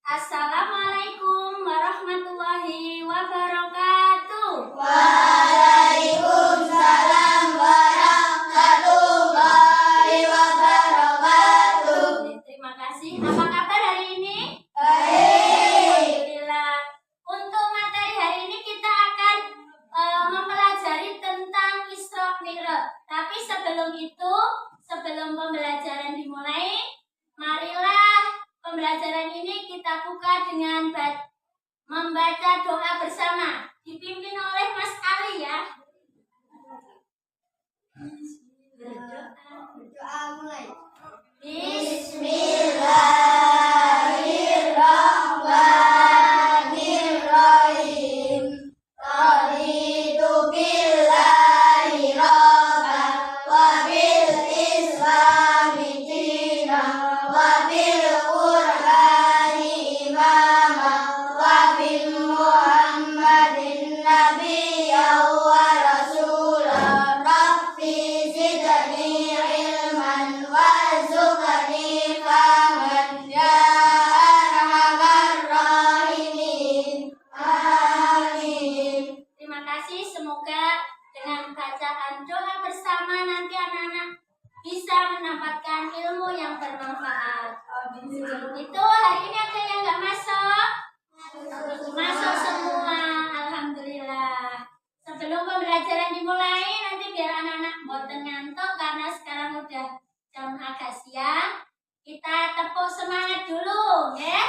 Assalamualaikum warahmatullahi wabarakatuh. Waalaikumsalam warahmatullahi wabarakatuh. Terima kasih. Apa kabar hari ini? Baik. Alhamdulillah. Untuk materi hari ini kita akan mempelajari tentang Isra Mi'raj. Tapi sebelum itu, sebelum pembelajaran dimulai, marilah pembelajaran ini kita buka dengan membaca doa bersama, dipimpin oleh Mas Ali ya. Berdoa mulai. Bismillahirrahmanirrahim. Raditu billahi rabban wa bil islami dinan wa bil qur'ani imama wa bil muhammadin nabiyyan wa rasulan. Rabbi zidni ilman warzuqni fahman ya arhamar rahimin. Amin. Terima kasih, semoga dengan bacaan doa bersama nanti anak-anak bisa mendapatkan ilmu yang bermanfaat. Sebelum itu, hari ini ada yang nggak masuk? Masuk semua, alhamdulillah. Sebelum pembelajaran dimulai, nanti biar anak-anak boten ngantuk karena sekarang udah jam agak siang. Kita tepuk semangat dulu, ya.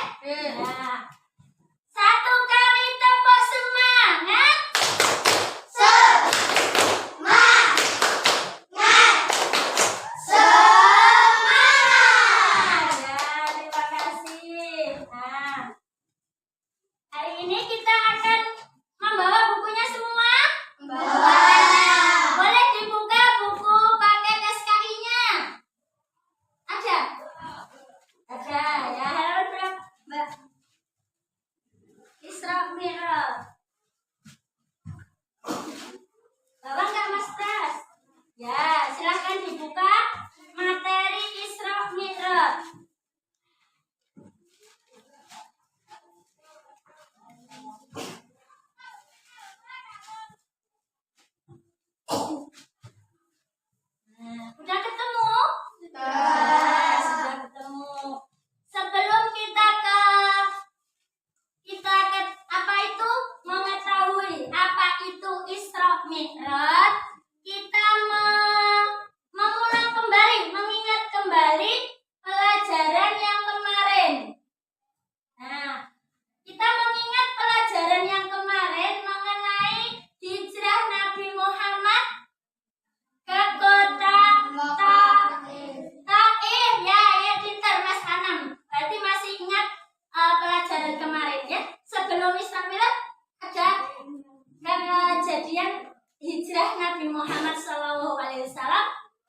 Nah, satu kali tepuk semangat. Ya, terima kasih. Nah, hari ini kita akan membawa bukunya semua. Boleh dibuka buku paket SKI-nya. Ada? Ada. Ya, halaman berapa, Mbak? Isra Mi'raj. Bawa nggak Mas Tas? Ya, silahkan dibuka materi Isra Mi'raj. Nah, udah ketemu? Sudah ketemu. Sebelum kita apa itu mengetahui apa itu Isra Mi'raj, kita mengulang kembali, mengingat kembali pelajaran yang kemarin. Nah, kita mengingat pelajaran yang kemarin mengenai hijrah Nabi Muhammad ke kota Taif. Ya pintar Mas Anam. Berarti masih ingat pelajaran kemarin ya. Sebelum Isra Mi'raj ada kejadian hijrah Nabi Muhammad SAW ke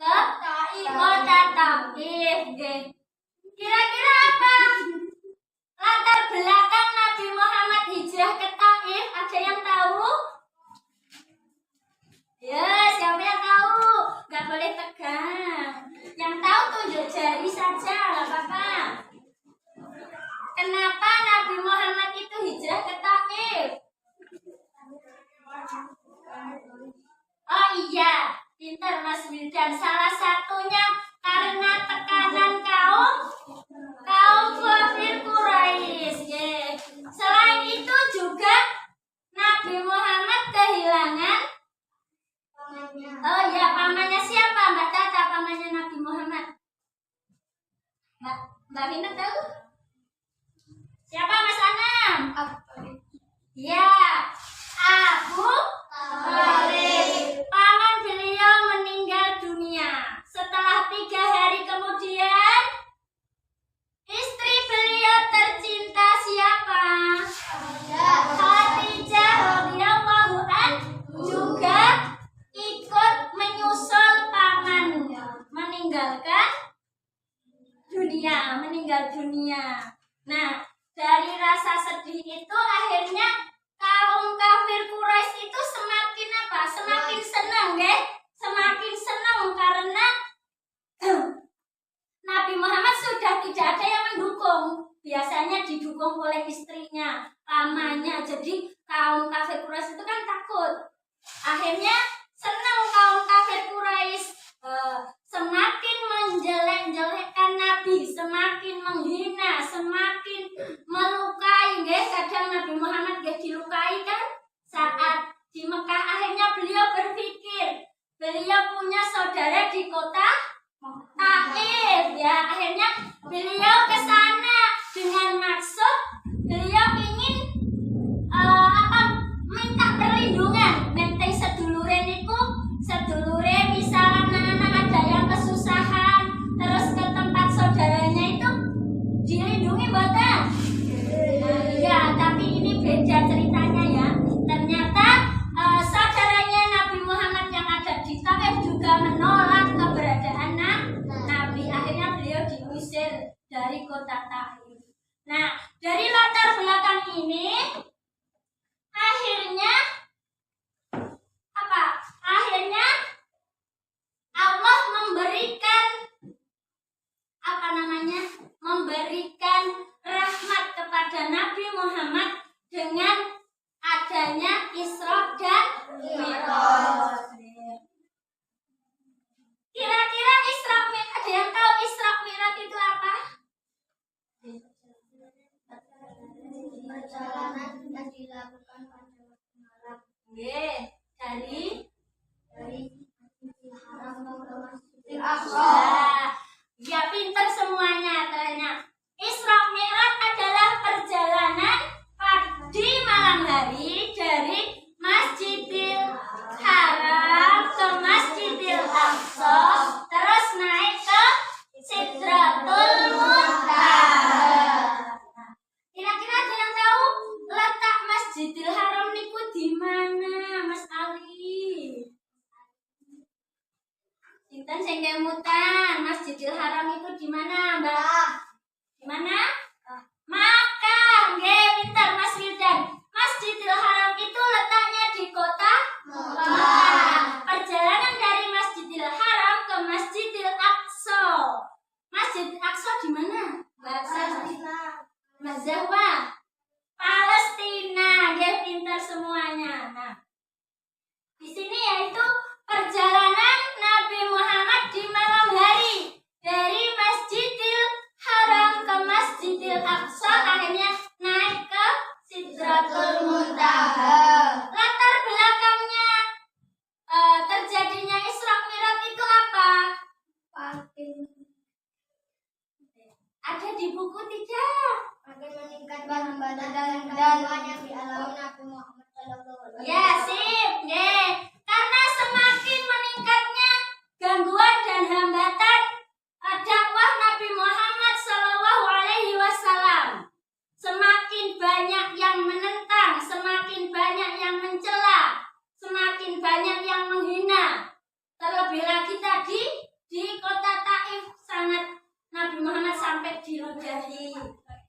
kota Taif. Kira-kira apa latar belakang Nabi Muhammad hijrah ke Taif? Ada yang tahu? Ya, siapa yang tahu? Gak boleh tegang. Yang tahu tunjuk jari saja, gak apa-apa. Kenapa Nabi Muhammad itu hijrah ke Taif? Oh iya, pintar Mas Wildan. Salah satunya karena tekanan kaum kafir Quraisy. Selain itu juga Nabi Muhammad kehilangan. Oh iya, pamannya siapa? Mbak Tata, pamannya Nabi Muhammad. Mbak Vina tahu? Siapa Mas Anam? Ya, Abu Thalib. Paman beliau meninggal dunia. Setelah 3 hari kemudian, istri beliau tercinta siapa? Khadijah radhiyallahu an juga ikut menyusul pamannya meninggal dunia. Nah, dari rasa sedih itu akhirnya kaum kafir Quraisy itu semakin apa? Semakin senang, ya? Semakin senang karena Nabi Muhammad sudah tidak ada yang mendukung. Biasanya didukung dibunuh oleh istrinya, pamannya. Jadi kaum kafir Quraisy itu kan takut. Akhirnya senang kaum kafir Quraisy, semakin menjelek-jelekkan Nabi, semakin menghina, semakin melukai. Kadang Nabi Muhammad dilukai kan saat di Mekah. Akhirnya beliau berpikir, beliau punya saudara di kota Taif, ya. Akhirnya beliau ke sana dengan maksud beliau ingin minta perlindungan. Nanti sedulure niku, sedulure misalnya anak-anak ada yang kesusahan, terus ke tempat saudaranya itu dilindungi mboten? Ya, tapi ini beda ceritanya ya. Ternyata saudaranya Nabi Muhammad yang ada di Taif juga menolak keberadaan Nabi. Akhirnya beliau diusir dari kota Taif. Nah, dari latar belakang ini akhirnya apa? Akhirnya Allah memberikan memberikan rahmat kepada Nabi Muhammad dengan adanya Isra dan Mi'raj. Kira-kira Isra Mi'raj, ada yang tahu Isra Mi'raj itu apa? Perjalanan yang dilakukan pada waktu malam Dari Masjidil Haram ke Masjidil Aqsa. Ya, pinter semuanya katanya. Isra Mi'raj adalah perjalanan di malam hari dari Masjidil Haram ke Masjidil Aqsa, terus naik ke Sidratul Muntaha. Kira-kira ada yang tahu letak Masjidil Haram niku di mana, Mas Ali? Sinten sing kemutan, Masjidil Haram itu di mana, Mbak? Di mana? Makkah. Nggih, pintar Mas Wildan. Masjidil Haram itu letaknya di kota Makkah. Perjalanan dari Masjidil Haram ke Masjidil Aqsa. Masjidil Aqsa di mana, Mbak? Mas Zahwa, Palestina. Nggih, pintar semuanya. Nah, di sini yaitu perjalanan Nabi Muhammad di malam hari dari Masjidil Haram ke Masjidil Aqsa, akhirnya naik ke Sidratul Muntaha. Latar belakangnya terjadinya Isra Mi'raj itu apa? Ada di buku tidak? akan meningkatkan badan dan yang dialami Nabi Muhammad SAW. Ya, sip. Karena semakin meningkatnya gangguan dan hambatan dakwah Nabi Muhammad SAW, semakin banyak yang menentang, semakin banyak yang mencela, semakin banyak yang menghina. Terlebih lagi tadi di kota Taif sangat Nabi Muhammad sampai diludahi.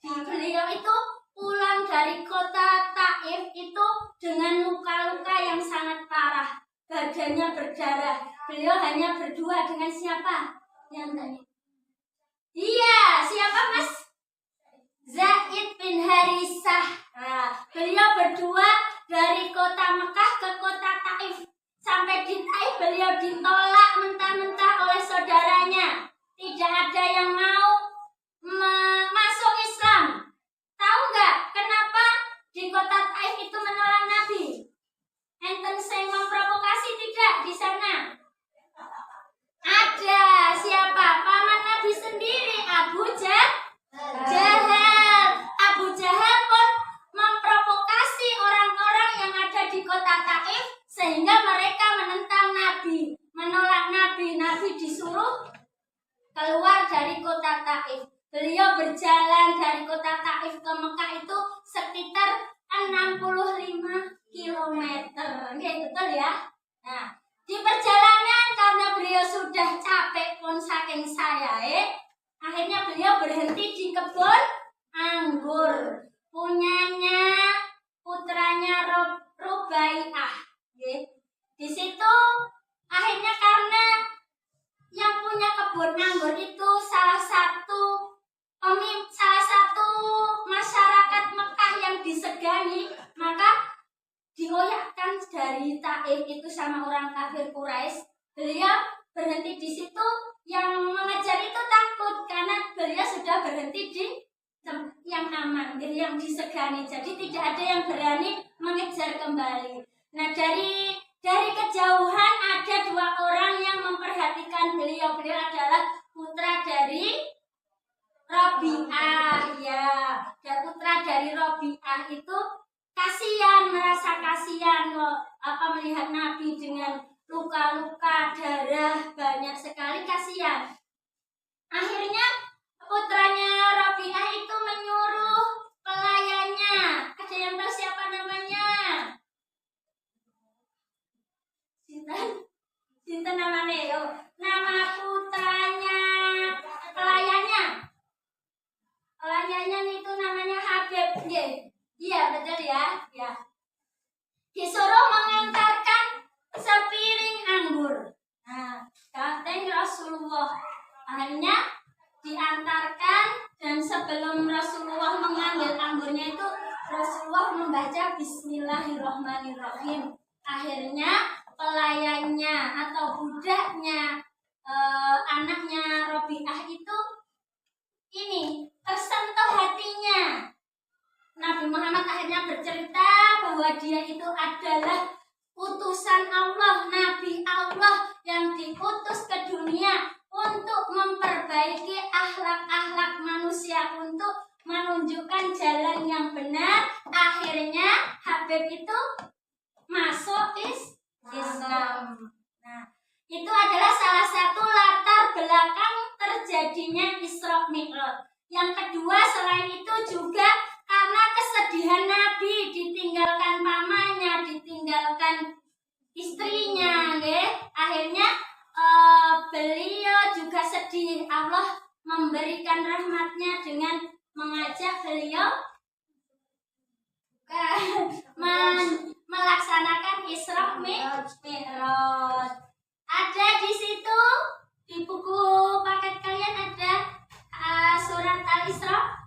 Beliau itu pulang dari kota Taif itu dengan luka-luka yang sangat parah, badannya berdarah. Beliau hanya berdua dengan siapa? Yang tadi. Iya, siapa Mas? Zaid bin Harisah. Nah, beliau berdua dari kota Mekah ke kota Taif. Sampai di Taif beliau ditolak mentah-mentah oleh saudaranya. Tidak ada yang mau masuk Islam. Tahu nggak kenapa di kota Taif itu menolak Nabi? Enten saya memprovokasi tidak di sana? Ada. Siapa? Paman Nabi sendiri, Abu Jahal. Abu Jahal pun memprovokasi orang-orang yang ada di kota Taif sehingga mereka menentang Nabi, menolak Nabi. Nabi disuruh keluar dari kota Taif. Beliau berjalan dari kota Taif ke Mekah itu sekitar 65 km. Oke, betul ya? Nah, di perjalanan karena beliau sudah capek pun saking sayae, akhirnya beliau berhenti di kebun anggur punyanya putranya Rubai'ah. Di situ akhirnya karena yang punya kebun anggur itu salah satu masyarakat kafir Quraisy, beliau berhenti di situ. Yang mengejar itu takut karena beliau sudah berhenti di yang aman, yang disegani. Jadi tidak ada yang berani mengejar kembali. Nah, dari kejauhan ada dua orang yang memperhatikan beliau. Beliau adalah putra dari Rabi'ah, ya. Dan putra dari Rabi'ah itu kasihan, merasa kasihan melihat Nabi dengan luka-luka, darah banyak sekali, kasihan. Akhirnya putranya Rabi'ah itu menyuruh pelayannya. Ada yang tahu siapa namanya? Sinten namanya? Yo, nama putranya pelayannya. Pelayannya itu namanya Habib. Iya, betul ya. Ya. Disuruh mengantarkan sepiring anggur. Nah, datang Rasulullah. Akhirnya diantarkan, dan sebelum Rasulullah mengambil anggurnya itu Rasulullah membaca Bismillahirrahmanirrahim. Akhirnya pelayannya atau budaknya, anaknya Rabi'ah itu ini tersentuh hatinya. Nabi Muhammad akhirnya bercerita bahwa dia itu adalah utusan Allah, Nabi Allah yang diutus ke dunia untuk memperbaiki akhlak-akhlak manusia, untuk menunjukkan jalan yang benar. Akhirnya Habib itu masuk Islam. Nah, itu adalah salah satu latar belakang terjadinya Isra Mi'raj. Yang kedua, selain itu juga karena kesedihan Nabi, ditinggalkan pamannya, ditinggalkan istrinya, akhirnya beliau juga sedih. Allah memberikan rahmatnya dengan mengajak beliau melaksanakan Isra Mi'raj. Ada di situ di buku paket kalian ada surat Al-Isra.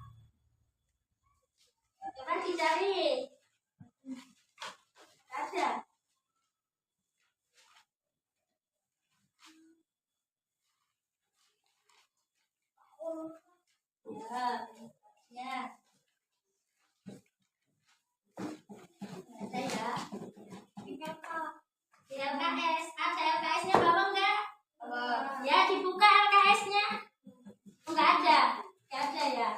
Coba dicari. Ada. Ya. Ada ya. Di LKS. Ada LKS-nya Bapak enggak? Ya, dibuka LKS-nya. Enggak ada. Enggak ada ya.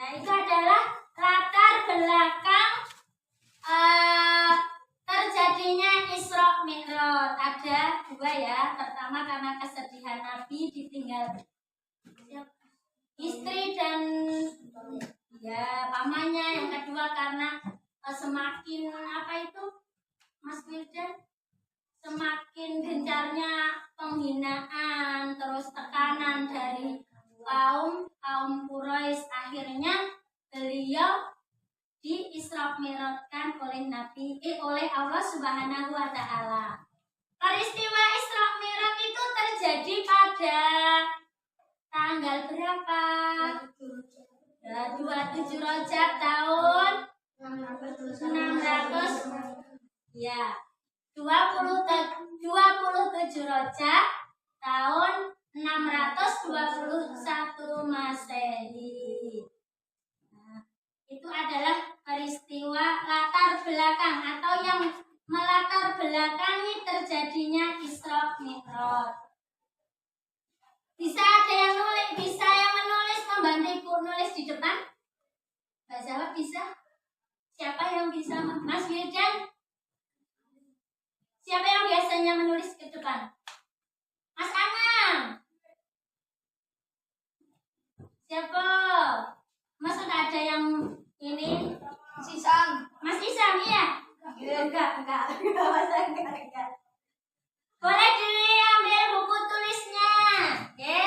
Nah, itu adalah latar belakang terjadinya Isra Mi'raj. Ada dua ya. Pertama karena kesedihan Nabi ditinggal istri dan ya pamannya. Yang kedua karena semakin Mas Wildan, semakin gencarnya penghinaan, terus tekanan dari kaum Quraisy. Akhirnya beliau di-Isra Mi'rajkan oleh Allah Subhanahu wa taala. Peristiwa Isra Mi'raj itu terjadi pada tanggal berapa? 27 Rajab tahun 600 ya. 27 Rajab tahun 621 Masehi. Nah, itu adalah peristiwa latar belakang atau yang melatar belakangi terjadinya Isra Mi'raj. Bisa ada yang nulis, bisa yang menulis, membantuku nulis di depan? Mbak Zawad bisa? Siapa yang bisa? Mas Wildan? Siapa yang biasanya menulis ke depan? Mas Anam? Siapa? Mas sudah ada yang ini? Sisam. Mas Isam, iya? Enggak. Enggak. Boleh diambil buku tulisnya, oke?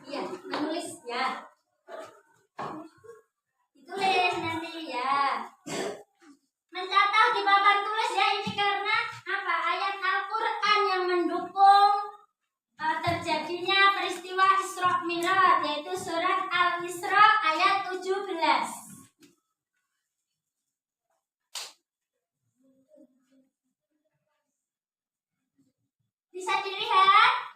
Iya, menulis ya. Ditulis nanti ya. Bisa dilihat?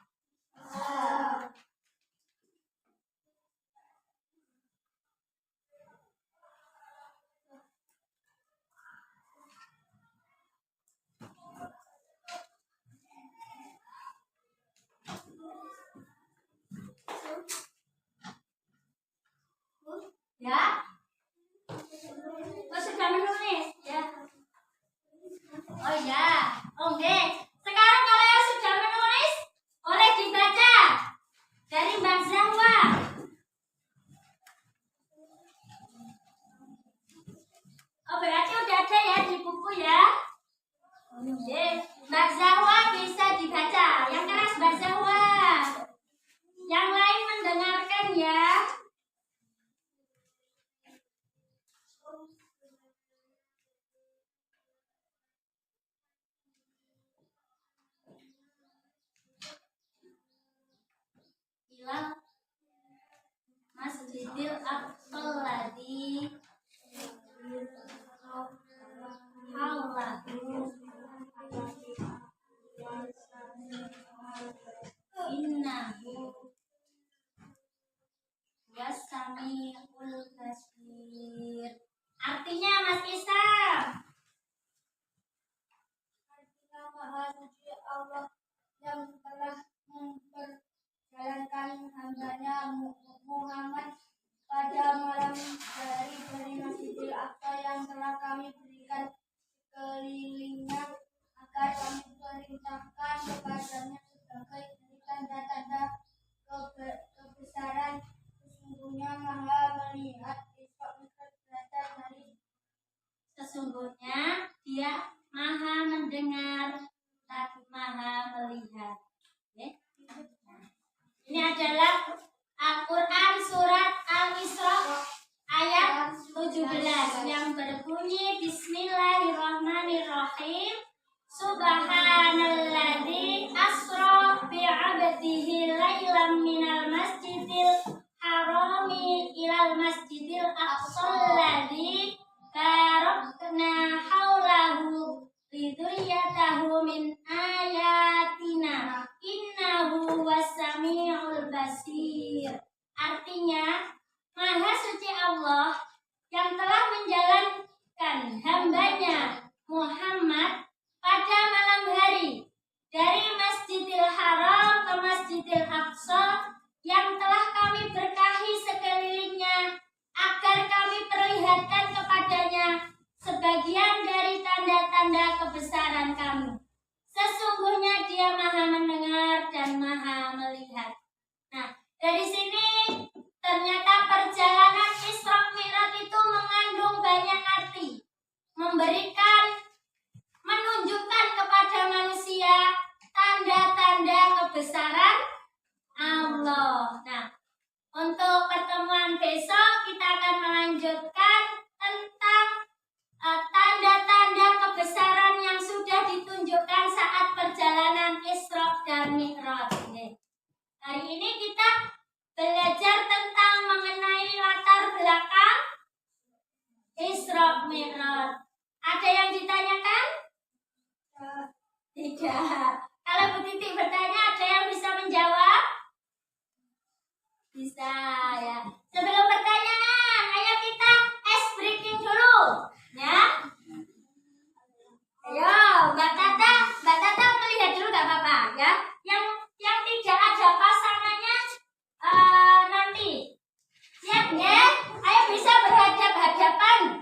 Ya. Oh, sudah menulis ya. Oh ya. Oke. Sekarang kalian sudah menulis, boleh dibaca dari Mbak Zahwa. Oh, berarti udah ada ya di buku ya. Oke. Mbak Zahwa bisa dibaca. Yang keras Mbak Zahwa. Yang lain mendengarkan ya. Ilal Masjidil Aqsal ladzi haulahu innahu wasamiul basir. Artinya Mas Isam. Artinya Maha Suci Allah yang telah memperjalankan hambanya Muhammad pada malam dari Masjidil Aqsa yang telah kami berikan sekelilingnya agar kami perintahkan kepadanya sebagai tanda-tanda kebesaran. Sesungguhnya Maha melihat Isra Mi'raj berasal dari Sesungguhnya Dia Maha mendengar dan Maha melihat. Oke. Ini adalah Al-Quran surat Al-Isra ayat 17 yang berbunyi Bismillahirrahmanirrahim. Subhanalladzi asra bi'abdihi laylan minal masjidil harami ilal masjidil aqsal ladzi barakna haulahu lidzurriyyatahu min ayatina innahu wasami'ul basir. Artinya, Maha Suci Allah yang telah menjalankan hambanya Muhammad pada malam hari dari Masjidil Haram ke Masjidil Aqsa yang telah kami berkahi sekelilingnya agar kami perlihatkan kepadanya sebagian dari tanda-tanda kebesaran kami. Sesungguhnya Dia Maha mendengar dan Maha melihat. Nah, dari sini ternyata perjalanan Isra Mi'raj itu mengandung banyak arti. Menunjukkan kepada manusia tanda-tanda kebesaran Allah. Nah, untuk pertemuan besok kita akan melanjutkan tentang tanda-tanda kebesaran yang sudah ditunjukkan saat perjalanan Isra dan Mi'raj. Hari ini kita belajar tentang mengenai latar belakang Isra Mi'raj. Ada yang ditanyakan? Tidak. Kalau Bu Titi bertanya, ada yang bisa menjawab? Bisa ya. Sebelum pertanyaan, ayo kita ice breaking dulu, ya. Ayo, Mbak Tata melihat dulu nggak apa-apa, ya. Yang tidak ada pasangannya nanti. Siap ya? Ayo bisa berhadap-hadapan.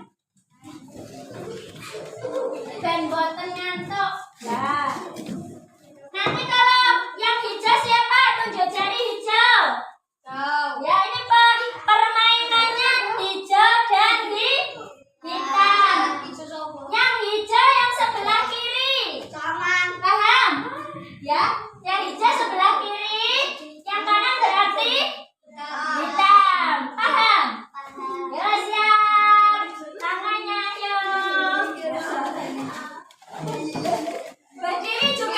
Dan boten ngantuk. Ya. Nanti kalau yang hijau siapa? Tunjuk jari hijau. Ya, ini permainannya hijau dan hitam. Yang hijau yang sebelah kiri. Paham? Ya, yang hijau sebelah kiri, yang kanan berarti hitam. Paham? Ya, siap. Tangannya yuk. Berdiri juga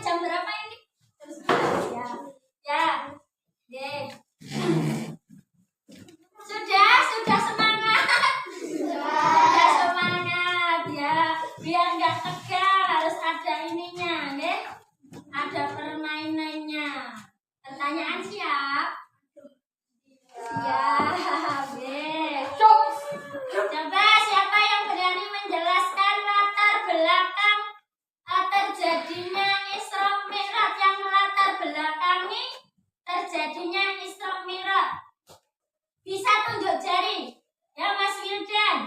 jam berapa ini? Terus ya. Ya. Deh. Sudah semangat. Sudah semangat ya. Biar nggak tegang harus ada ininya, nggih. Ada permainannya. Pertanyaan siap? Siap. Nggih. Coba siapa yang berani menjelaskan latar belakang terjadinya Isra Mi'raj, yang melatar belakangi terjadinya Isra Mi'raj? Bisa tunjuk jari ya Mas Wildan.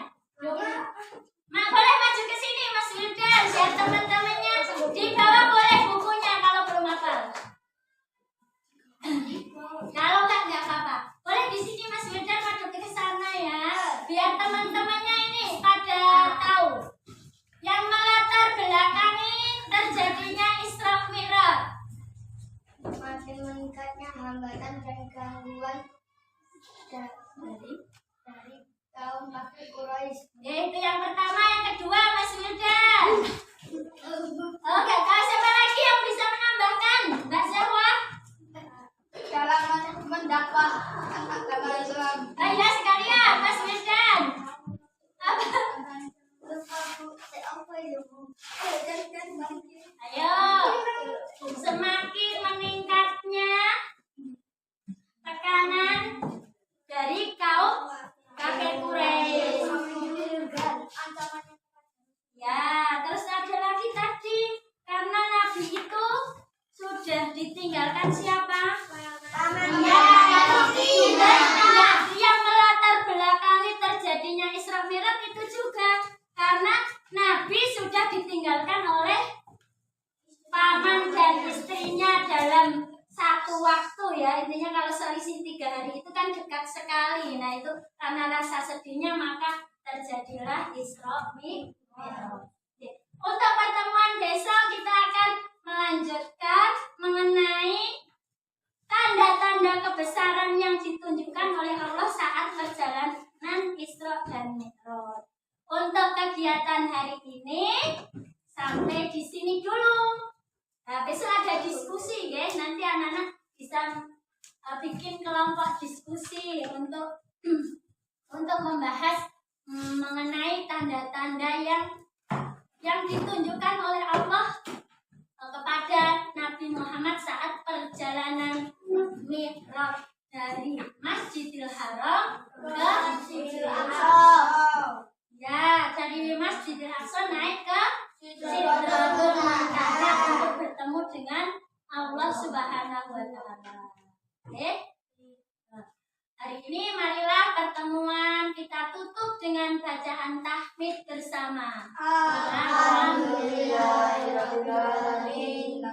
Boleh maju ke sini Mas Wildan, biar teman-temannya di bawah boleh bukunya kalau belum hafal. Kalau nggak apa-apa. Boleh di sini Mas Wildan maju ke sana ya, biar teman-temannya ini pada tahu yang melatar belakangi terjadinya Isra Mi'raj. Makin meningkatnya hambatan dan gangguan dari kaum kafir Quraisy. Itu yang pertama, yang kedua Mas Wildan. Oke, kalau siapa lagi yang bisa menambahkan? Mbak Zahwa? Dalam mendakwah agama Islam. Ya sekalian, Mas Wildan. Ayo, semakin meningkatnya tekanan dari kaum kafir Quraisy. Ya, terus ada lagi tadi, karena Nabi itu sudah ditinggalkan siapa? Ya, yang melatar belakangi terjadinya Isra Mi'raj itu juga karena Nabi sudah ditinggalkan oleh paman dan istrinya dalam satu waktu ya. Intinya kalau selisih 3 hari itu kan dekat sekali. Nah itu karena rasa sedihnya maka terjadilah Isra Mi'raj. Untuk pertemuan besok kita akan melanjutkan mengenai tanda-tanda kebesaran yang ditunjukkan oleh Allah saat perjalanan Isra dan Mi'raj. Untuk kegiatan hari ini sampai di sini dulu. Nah, besok ada diskusi, guys. Nanti anak-anak bisa bikin kelompok diskusi untuk membahas mengenai tanda-tanda yang ditunjukkan oleh Allah kepada Nabi Muhammad saat perjalanan Mi'raj dari Masjidil Haram ke Masjidil Aqsa. Ya, dari Masjidil Aqsa naik ke Sidratul Muntaha untuk bertemu dengan Allah Subhanahu wa Ta'ala. Oke? Hari ini marilah pertemuan kita tutup dengan bacaan tahmid bersama. Alhamdulillahirabbil alamin.